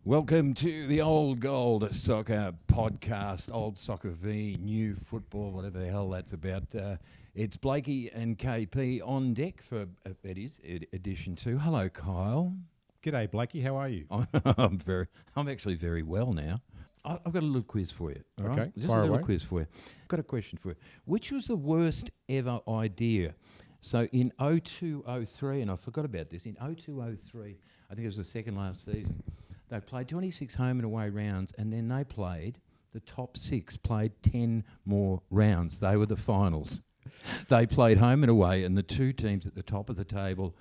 Welcome to the Old Gold Soccer Podcast, Old Soccer v New Football, whatever the hell that's about. It's Blakey and KP on deck for Eddie's edition 2. Hello, Kyle. G'day, Blakey. How are you? I'm actually very well now. I've got a little quiz for you. All Okay, right? Just fire a little away. quiz for you. I've got a question for you. Which was the worst ever idea? So in 02-03, and I forgot about this, in 02-03, I think it was the second last season, they played 26 home and away rounds, and then they played, the top 6 played 10 more rounds. They were the finals. They played home and away, and the two teams at the top of the table,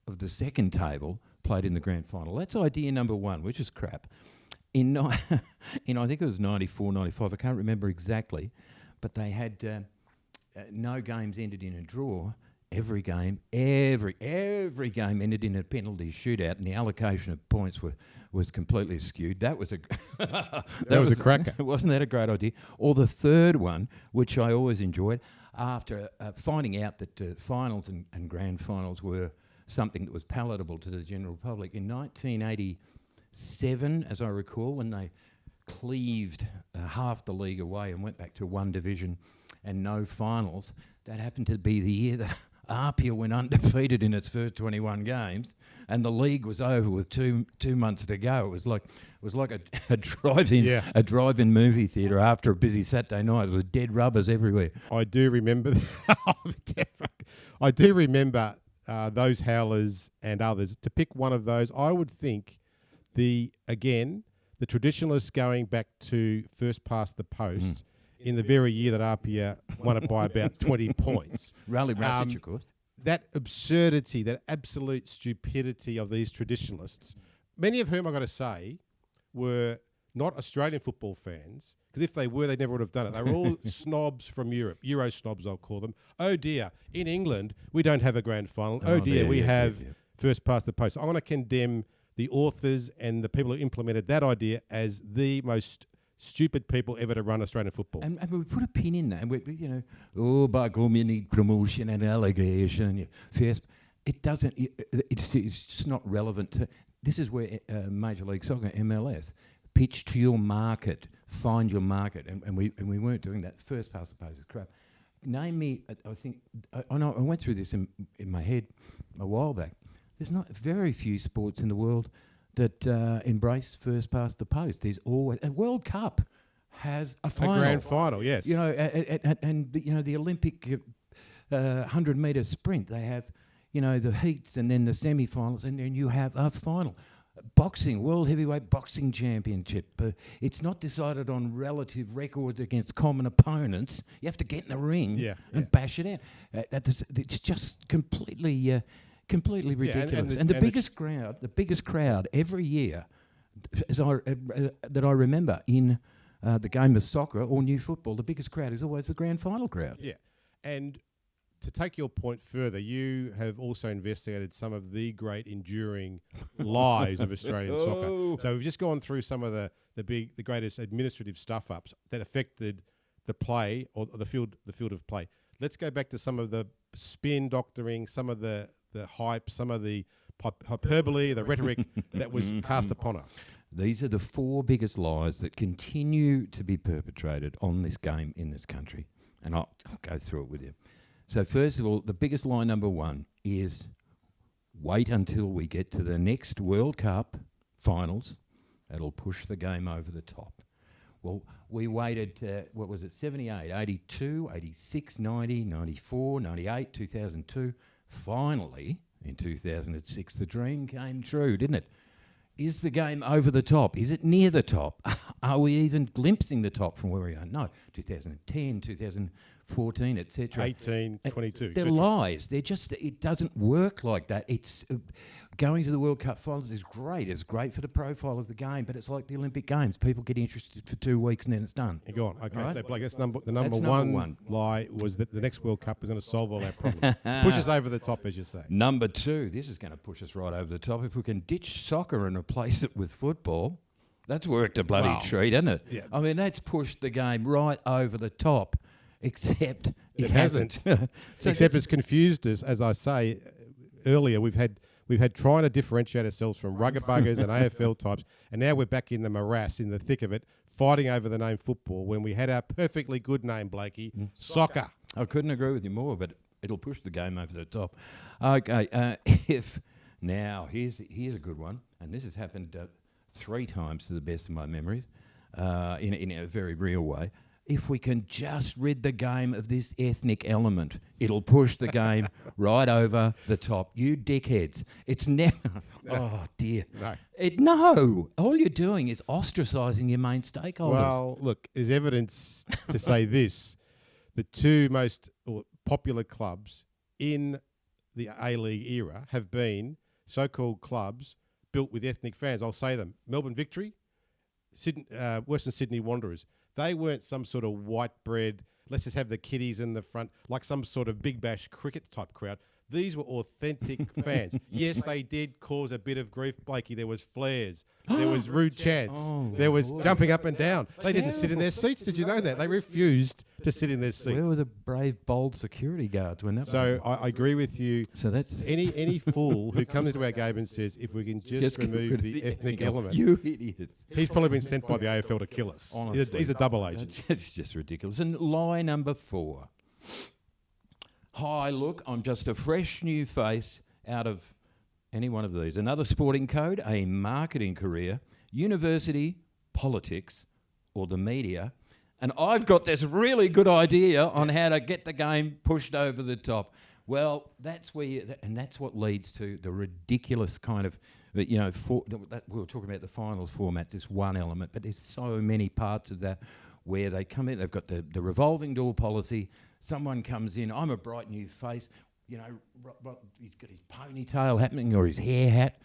of the second table, played in the grand final. That's idea number one, which is crap. In I think it was 94, 95, I can't remember exactly, but they had no games ended in a draw. Every game ended in a penalty shootout, and the allocation of points was completely skewed. That was a that was a cracker. Wasn't that a great idea? Or the third one, which I always enjoyed, after finding out that finals and grand finals were something that was palatable to the general public. In 1987, as I recall, when they cleaved half the league away and went back to one division and no finals, that happened to be the year that Apia went undefeated in its first 21 games, and the league was over with two months to go. It was like a drive-in movie theatre after a busy Saturday night. There was dead rubbers everywhere. I do remember. I do remember those howlers and others. To pick one of those, I would think the traditionalists going back to first past the post. In the very year that Apia won it by about 20 points. Rally Rasic, of course. That absurdity, that absolute stupidity of these traditionalists, many of whom, I've got to say, were not Australian football fans, because if they were, they never would have done it. They were all snobs from Europe, Euro snobs, I'll call them. Oh dear, in England, we don't have a grand final. Oh dear, we have first past the post. I want to condemn the authors and the people who implemented that idea as the most stupid people ever to run Australian football. And we put a pin in that, and by God, you need promotion and allegation. First, it doesn't. It's just not relevant to. This is where Major League Soccer, MLS, pitch to your market, find your market, and we weren't doing that. First past the post is crap. Name me. I think I know. I went through this in my head a while back. There's not very few sports in the world that embrace first past the post. There's always a World Cup has a final, a grand final, yes. You know, and the Olympic 100-metre sprint. They have, the heats and then the semi-finals, and then you have a final. Boxing, World Heavyweight Boxing Championship. It's not decided on relative records against common opponents. You have to get in the ring and bash it out. It's just completely ridiculous. And the biggest crowd every year, that I remember in the game of soccer or new football, the biggest crowd is always the grand final crowd. Yeah, and to take your point further, you have also investigated some of the great enduring lies of Australian soccer. So we've just gone through some of the greatest administrative stuff-ups that affected the play or the field of play. Let's go back to some of the spin doctoring, some of the hype, some of the hyperbole, the rhetoric that was cast upon us. These are the 4 biggest lies that continue to be perpetrated on this game in this country. And I'll go through it with you. So first of all, the biggest lie number 1 is wait until we get to the next World Cup finals. That'll push the game over the top. Well, we waited, 78, 82, 86, 90, 94, 98, 2002. Finally, in 2006, the dream came true, didn't it? Is the game over the top? Is it near the top? Are we even glimpsing the top from where we are? No. 2010, 2014, etc. 18, 22. They're lies. They're just, it doesn't work like that. It's going to the World Cup finals is great. It's great for the profile of the game, but it's like the Olympic Games. People get interested for 2 weeks and then it's done. You're gone. Okay, right? So Blake, that's number one lie was that the next World Cup was going to solve all our problems. Push us over the top, as you say. Number 2, this is going to push us right over the top. If we can ditch soccer and replace it with football, that's worked a bloody treat, hasn't it? Yeah. I mean, that's pushed the game right over the top, except it hasn't. Except it's confused us, as I say earlier. We've We've had trying to differentiate ourselves from rugged buggers and AFL types, and now we're back in the morass, in the thick of it, fighting over the name football when we had our perfectly good name, Blakey, soccer. I couldn't agree with you more, but it'll push the game over the top. Okay, here's a good one, and this has happened 3 times to the best of my memories, in a very real way. If we can just rid the game of this ethnic element, it'll push the game right over the top. You dickheads. It's never... Oh, dear. No. All you're doing is ostracising your main stakeholders. Well, look, there's evidence to say this. The 2 most popular clubs in the A-League era have been so-called clubs built with ethnic fans. I'll say them. Melbourne Victory, Western Sydney Wanderers. They weren't some sort of white bread, let's just have the kiddies in the front, like some sort of Big Bash cricket type crowd. These were authentic fans. Yes, they did cause a bit of grief, Blakey. There was flares. There was rude chants. There was jumping up and down. They didn't sit in their seats. Did you know that? They refused to sit in their seats. Where were the brave, bold security guards when that So I agree with you. So that's... Any fool who comes into our game and says, if we can just remove the ethnic element, you idiots. He's probably been sent by the AFL to kill us. Honestly, he's a double agent. It's just ridiculous. And lie number 4. Hi, look, I'm just a fresh new face out of any one of these. Another sporting code, a marketing career, university, politics, or the media. And I've got this really good idea on how to get the game pushed over the top. Well, that's where and that's what leads to the ridiculous kind of, we were talking about the finals format, this one element, but there's so many parts of that where they come in, they've got the revolving door policy, someone comes in, I'm a bright new face, he's got his ponytail happening or his hair hat.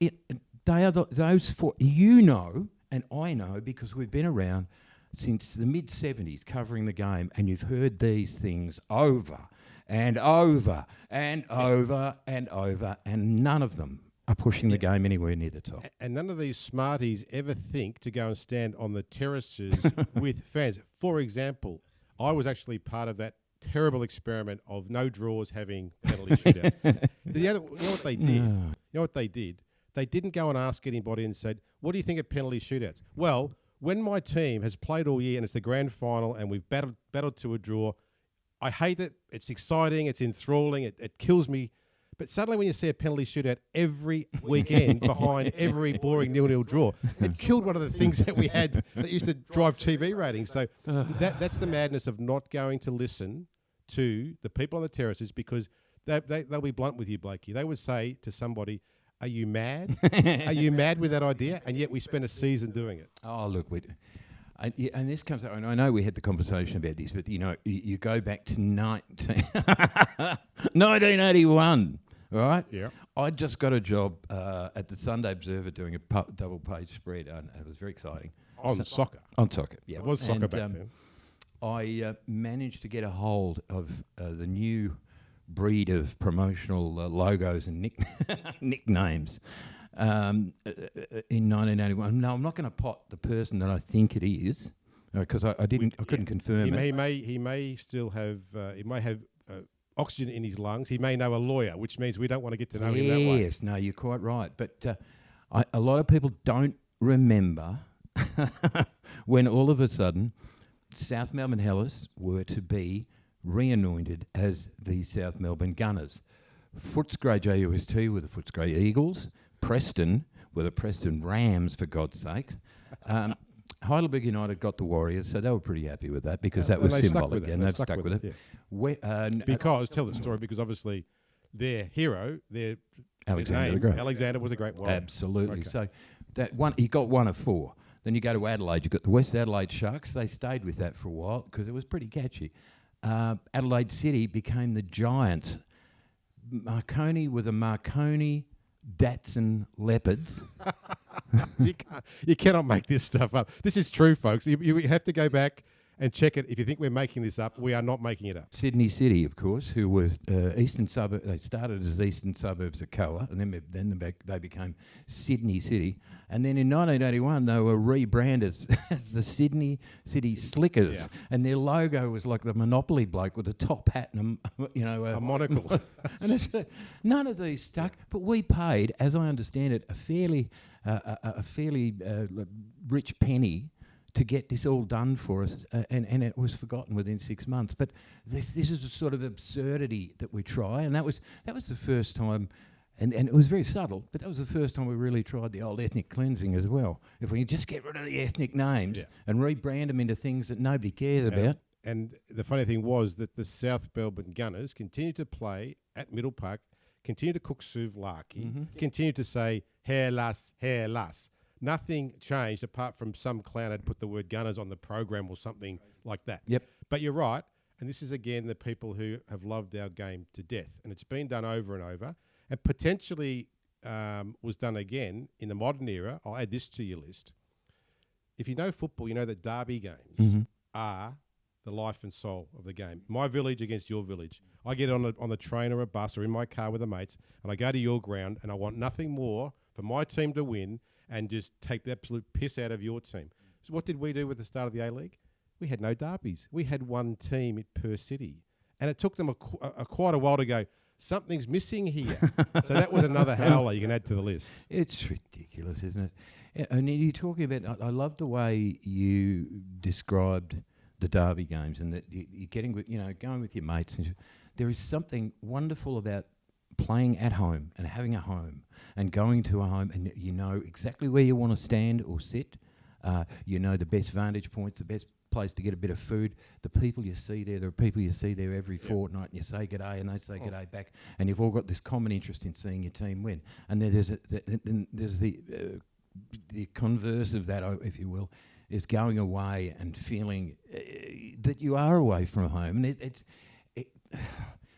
They are those 4, and I know because we've been around since the mid-70s covering the game, and you've heard these things over and over and over and over, and none of them are pushing the game anywhere near the top. And none of these smarties ever think to go and stand on the terraces with fans. For example, I was actually part of that terrible experiment of no draws having penalty shootouts. You know what they did? You know what they did? They didn't go and ask anybody and said, what do you think of penalty shootouts? Well, when my team has played all year and it's the grand final and we've battled to a draw, I hate it. It's exciting. It's enthralling. It kills me. But suddenly when you see a penalty shootout every weekend behind every boring 0-0 draw, it killed one of the things that we had that used to drive TV ratings. So that's the madness of not going to listen to the people on the terraces, because they'll be blunt with you, Blakey. They would say to somebody, are you mad? Are you mad with that idea? And yet we spent a season doing it. Oh, look, and this comes out, and I know we had the conversation about this, but, you go back to 1981, right? Yeah. I just got a job at the Sunday Observer doing a double-page spread, and it was very exciting. On soccer. On soccer, yeah. It was soccer back then. I managed to get a hold of the new breed of promotional logos and nicknames in 1981. No, I'm not going to pot the person that I think it is, because I couldn't confirm it. He may still have oxygen in his lungs. He may know a lawyer, which means we don't want to get to know him that way. Yes, no, you're quite right. But a lot of people don't remember when all of a sudden South Melbourne Hellas were to be reanointed as the South Melbourne Gunners. Footscray JUST were the Footscray Eagles. Preston were the Preston Rams, for God's sake. Heidelberg United got the Warriors, so they were pretty happy with that, because that was symbolic. And they've stuck with it. Yeah. Tell the story, because obviously their hero, Alexander was a great warrior. Absolutely. Okay. So that one, he got 1 of 4. Then you go to Adelaide, you've got the West Adelaide Sharks. They stayed with that for a while because it was pretty catchy. Adelaide City became the Giants. Marconi were the Marconi Datsun Leopards. You cannot make this stuff up. This is true, folks. You have to go back and check it. If you think we're making this up, we are not making it up. Sydney City, of course, who was eastern suburb. They started as eastern suburbs of Coa, and then they became Sydney City. And then in 1981, they were rebranded as the Sydney City Slickers, and their logo was like the Monopoly bloke with a top hat and a monocle. And none of these stuck, but we paid, as I understand it, a fairly rich penny to get this all done for us, and it was forgotten within 6 months. But this is a sort of absurdity that we try, and that was the first time, and it was very subtle, but that was the first time we really tried the old ethnic cleansing as well. If we can just get rid of the ethnic names and rebrand them into things that nobody cares about. And the funny thing was that the South Melbourne Gunners continued to play at Middle Park, continued to cook souvlaki, continued to say, hair las, hair las. Nothing changed apart from some clown had put the word Gunners on the program or something like that. Yep. But you're right. And this is, again, the people who have loved our game to death. And it's been done over and over. And potentially was done again in the modern era. I'll add this to your list. If you know football, you know that derby games are the life and soul of the game. My village against your village. I get on the train or a bus or in my car with the mates, and I go to your ground, and I want nothing more for my team to win and just take the absolute piss out of your team. So what did we do with the start of the A-League? We had no derbies. We had one team per city. And it took them quite a while to go, something's missing here. So that was another howler you can add to the list. It's ridiculous, isn't it? And you're talking about, I love the way you described the derby games, and that you're getting with, going with your mates. And there is something wonderful about playing at home and having a home and going to a home, and you know exactly where you want to stand or sit. You know the best vantage points, the best place to get a bit of food. The people you see there are people you see there every fortnight, and you say g'day and they say g'day back, and you've all got this common interest in seeing your team win. And then there's the converse of that, if you will, is going away and feeling that you are away from home. And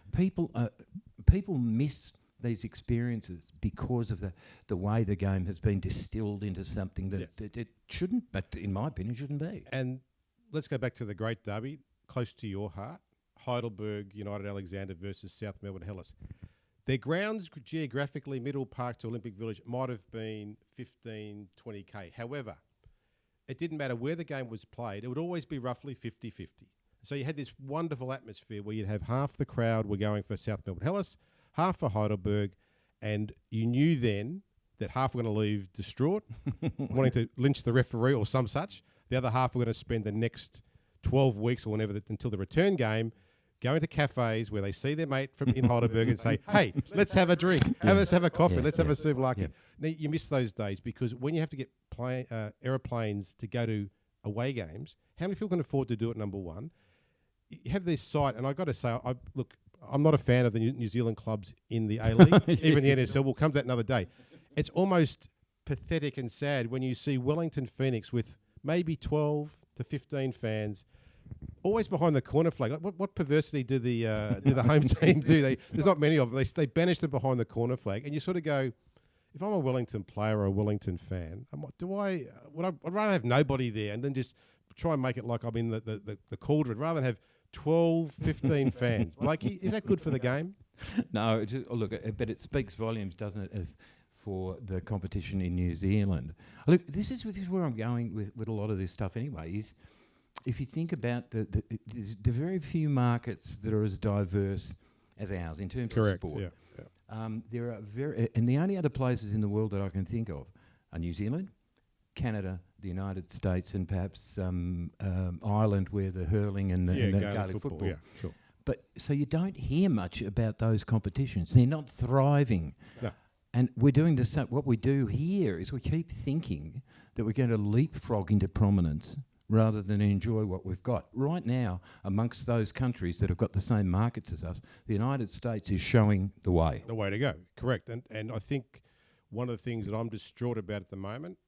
people miss these experiences because of the way the game has been distilled into something that it shouldn't, but in my opinion, shouldn't be. And let's go back to the great derby, close to your heart, Heidelberg United Alexander versus South Melbourne Hellas. Their grounds geographically, Middle Park to Olympic Village, might have been 15, 20K. However, it didn't matter where the game was played. It would always be roughly 50-50. So you had this wonderful atmosphere where you'd have half the crowd were going for South Melbourne Hellas, half for Heidelberg, and you knew then that half were going to leave distraught, wanting to lynch the referee or some such. The other half were going to spend the next 12 weeks or whenever until the return game going to cafes where they see their mate from in Heidelberg and say, hey, let's have a drink, let's have a coffee, let's have a souvlaki. Yeah. Now, you miss those days because when you have to get aeroplanes to go to away games, how many people can afford to do it, number one? You have this site, and I've got to say, I'm not a fan of the New Zealand clubs in the A-League, even the NSL. We'll come to that another day. It's almost pathetic and sad when you see Wellington Phoenix with maybe 12 to 15 fans, always behind the corner flag. Like what perversity do the home team do? There's not many of them. They banish them behind the corner flag, and you sort of go, if I'm a Wellington player or a Wellington fan, I'd rather have nobody there and then just try and make it like I'm in the cauldron rather than have 12, 15 fans. Blakey, is that good for the game? No, but it speaks volumes, doesn't it, for the competition in New Zealand. Look, this is where I'm going with a lot of this stuff anyway, is if you think about the very few markets that are as diverse as ours in terms of sport. Yeah. There are and the only other places in the world that I can think of are New Zealand, Canada, the United States, and perhaps Ireland, where the hurling and the Gaelic football. Yeah, sure. But so you don't hear much about those competitions. They're not thriving. No. And we're doing the same. What we do here is we keep thinking that we're going to leapfrog into prominence rather than enjoy what we've got. Right now, amongst those countries that have got the same markets as us, the United States is showing the way. The way to go, correct. And I think one of the things that I'm distraught about at the moment,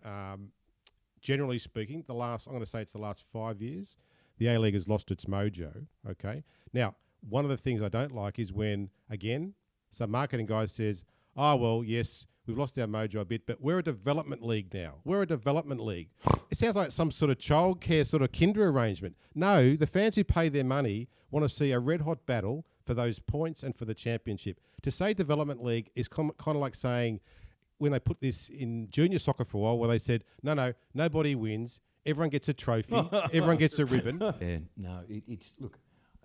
generally speaking, I'm going to say it's the last 5 years, the A-League has lost its mojo, okay? Now, one of the things I don't like is when, again, some marketing guy says, oh, well, yes, We've lost our mojo a bit, but we're a development league now. We're a development league. It sounds like some sort of childcare sort of kinder arrangement. No, the fans who pay their money want to see a red-hot battle for those points and for the championship. To say development league is kind of like saying, when they put this in junior soccer for a while, where they said, no, nobody wins. Everyone gets a trophy. Everyone gets a ribbon. Yeah, no, it's look,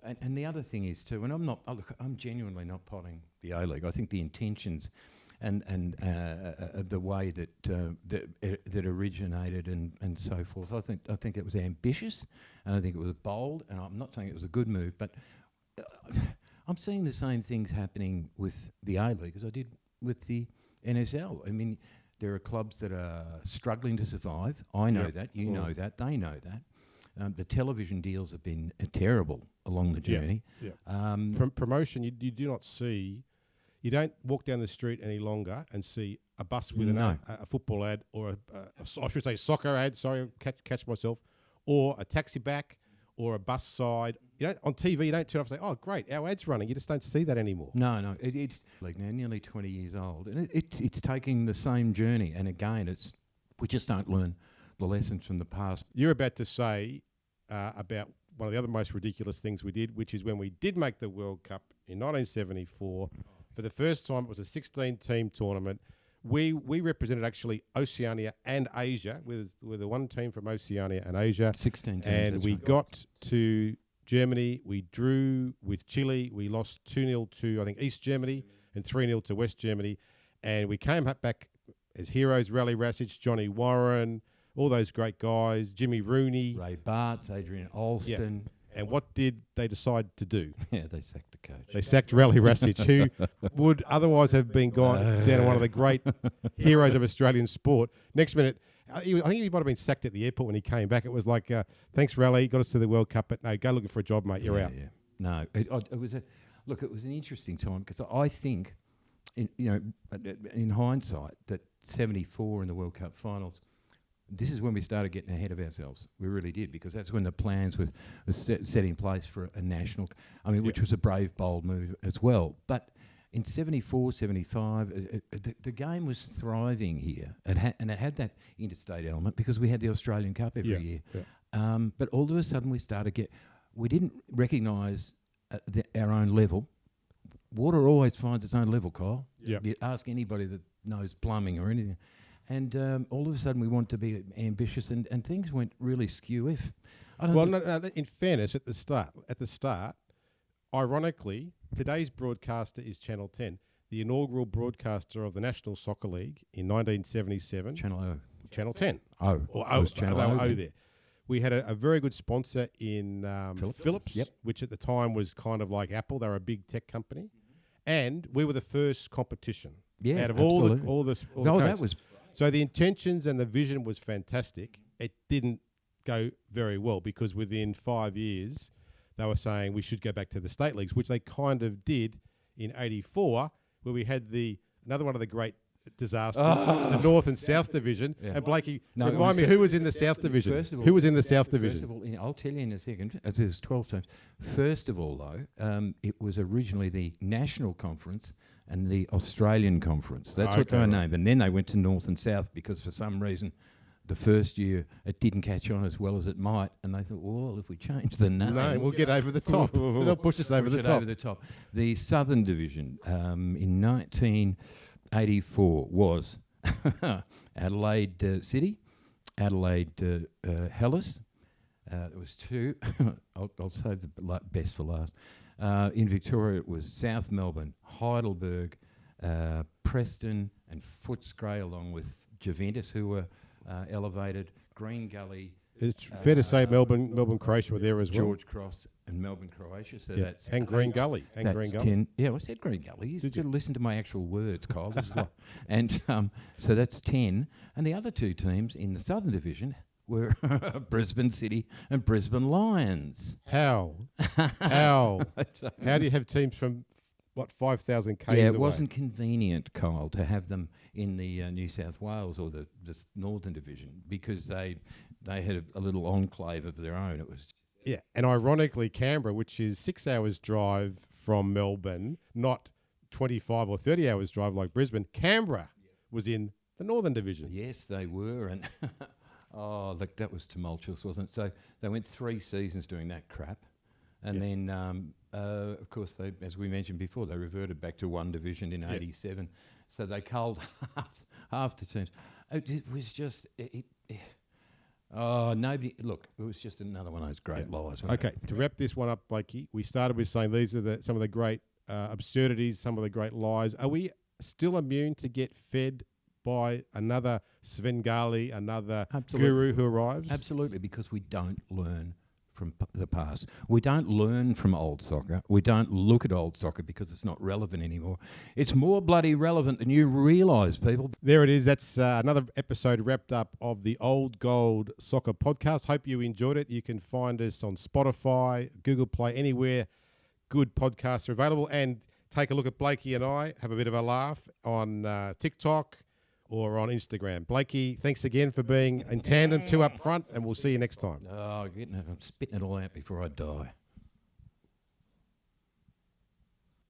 and the other thing is too, and I'm genuinely not potting the A-League. I think the intentions and the way that originated and so forth, I think it was ambitious, and I think it was bold, and I'm not saying it was a good move, but I'm seeing the same things happening with the A-League as I did with the NSL. I mean, there are clubs that are struggling to survive. I know that. You know that. They know that. The television deals have been terrible along the journey. Promotion, you do not see. You don't walk down the street any longer and see a bus with a football ad or I should say soccer ad. Sorry, catch myself, or a taxi back or a bus side. You know, on TV, you don't turn off and say, "Oh, great, our ad's running." You just don't see that anymore. No, it's like now nearly 20 years old, and it's taking the same journey. And again, we just don't learn the lessons from the past. You're about to say about one of the other most ridiculous things we did, which is when we did make the World Cup in 1974. For the first time, it was a 16-team tournament. We represented actually Oceania and Asia with the one team from Oceania and Asia. 16 teams. And we got to Germany. We drew with Chile. We lost 2-0 to, I think, East Germany and 3-0 to West Germany. And we came back as heroes, Rally Rassich, Johnny Warren, all those great guys, Jimmy Rooney. Ray Bartz, Adrian Alston. Yeah. And what did they decide to do? Yeah, they sacked the coach. They sacked Rally Rassich, who would otherwise have been gone down one of the great heroes of Australian sport. Next minute, I think he might have been sacked at the airport when he came back. It was like, thanks, Rally, got us to the World Cup, but no, go looking for a job, mate, you're out. Yeah. No, it was it was an interesting time because I think, in hindsight, that 74 in the World Cup finals, this is when we started getting ahead of ourselves. We really did, because that's when the plans were set in place for a national, which was a brave, bold move as well. But in 74, 75, the game was thriving here. It had that interstate element because we had the Australian Cup every year. Yeah. But all of a sudden we didn't recognise our own level. Water always finds its own level, Kyle. Yep. You ask anybody that knows plumbing or anything. And all of a sudden we want to be ambitious, and things went really skew. In fairness, at the start, ironically, today's broadcaster is Channel 10, the inaugural broadcaster of the National Soccer League in 1977. Channel 10. O. Or O. Channel O there. We had a very good sponsor in Philips, which at the time was kind of like Apple. They were a big tech company. And we were the first competition. Yeah, out of absolutely. all the that was... So the intentions and the vision was fantastic. It didn't go very well because within 5 years, they were saying we should go back to the state leagues, which they kind of did in 84, where we had another one of the great disasters, the North and South Division. Yeah. And Blakey, remind me, who was in the South Division? Who was in the South Division? First of all, I'll tell you in a second. There's 12 teams. First of all, though, it was originally the National Conference and the Australian Conference. That's what they were named. And then they went to North and South because for some reason the first year it didn't catch on as well as it might. And they thought, well, if we change the name... we'll get over the top. They'll push us over the top. The Southern Division in 1984 was Adelaide City, Adelaide Hellas. There was two. I'll save the best for last. In Victoria, it was South Melbourne, Heidelberg, Preston and Footscray, along with Juventus, who were elevated. Green Gully. It's fair to say Melbourne, Croatia were there as well. George Cross and Melbourne, Croatia. So that's and Green Gully. And Green Gully. 10. Yeah, I said Green Gully. You should listen to my actual words, Kyle. This is and so that's 10. And the other two teams in the Southern Division were Brisbane City and Brisbane Lions. How? How do you have teams from, 5,000 k's Yeah, it away? wasn't convenient, Kyle, to have them in the New South Wales or the Northern Division because they had a little enclave of their own. It was... Yeah, and ironically, Canberra, which is 6 hours drive from Melbourne, not 25 or 30 hours drive like Brisbane, Canberra was in the Northern Division. Yes, they were, and look, that was tumultuous, wasn't it? So they went 3 seasons doing that crap, and then, of course, they, as we mentioned before, they reverted back to 1 division in '87. So they culled half the teams. It was just nobody. Look, it was just another one of those great lies. Okay, to wrap this one up, Blakey, we started with saying these are some of the great absurdities, some of the great lies. Are we still immune to get fed by another Svengali, another guru who arrives? Absolutely, because we don't learn from the past. We don't learn from old soccer. We don't look at old soccer because it's not relevant anymore. It's more bloody relevant than you realise, people. There it is. That's another episode wrapped up of the Old Gold Soccer Podcast. Hope you enjoyed it. You can find us on Spotify, Google Play, anywhere good podcasts are available. And take a look at Blakey and I, have a bit of a laugh on TikTok or on Instagram. Blakey, thanks again for being in tandem, 2 up front, and we'll see you next time. I'm spitting it all out before I die.